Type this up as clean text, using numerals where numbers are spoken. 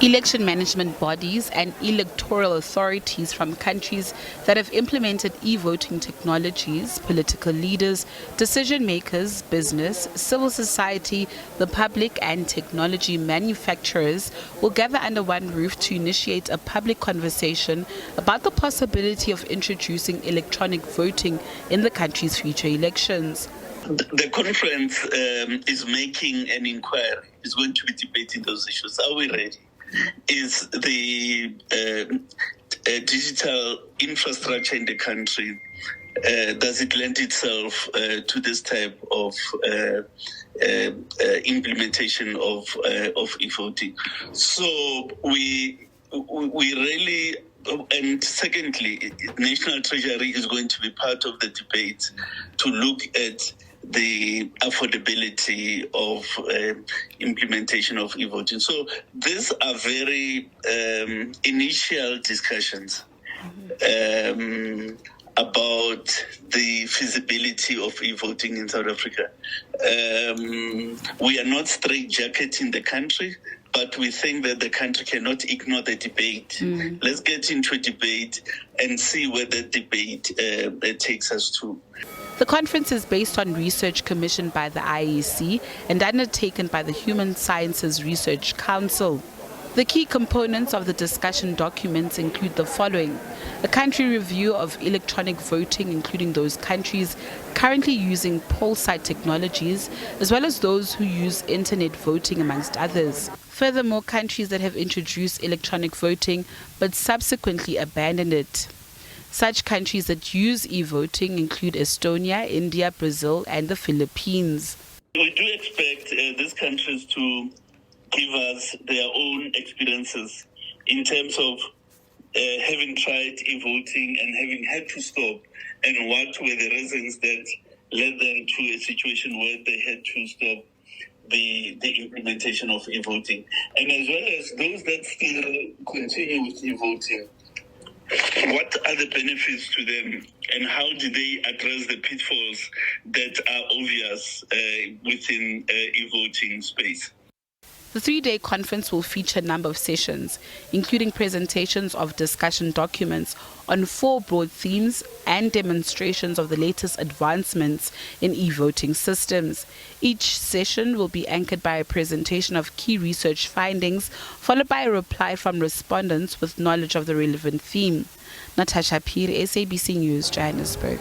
Election management bodies and electoral authorities from countries that have implemented e-voting technologies, political leaders, decision makers, business, civil society, the public and technology manufacturers will gather under one roof to initiate a public conversation about the possibility of introducing electronic voting in the country's future elections. The conference is making an inquiry. It's going to be debating those issues. Are we ready? Is the digital infrastructure in the country, does it lend itself to this type of implementation of e-voting? So we really, and secondly, National Treasury is going to be part of the debate to look at the affordability of implementation of e-voting. So these are very initial discussions about the feasibility of e-voting in South Africa. We are not straitjacketing the country, but we think that the country cannot ignore the debate. Let's get into a debate and see where that debate takes us to. The conference is based on research commissioned by the IEC and undertaken by the Human Sciences Research Council. The key components of the discussion documents include the following: a country review of electronic voting, including those countries currently using poll site technologies, as well as those who use internet voting, amongst others. Furthermore, countries that have introduced electronic voting but subsequently abandoned it. Such countries that use e-voting include Estonia, India, Brazil, and the Philippines. We do expect these countries to give us their own experiences in terms of having tried e-voting and having had to stop, and what were the reasons that led them to a situation where they had to stop the implementation of e-voting. And as well as those that still continue with e-voting, what are the benefits to them, and how do they address the pitfalls that are obvious within e-voting space? The three-day conference will feature a number of sessions, including presentations of discussion documents on 4 broad themes and demonstrations of the latest advancements in e-voting systems. Each session will be anchored by a presentation of key research findings, followed by a reply from respondents with knowledge of the relevant theme. Natasha Piri, SABC News, Johannesburg.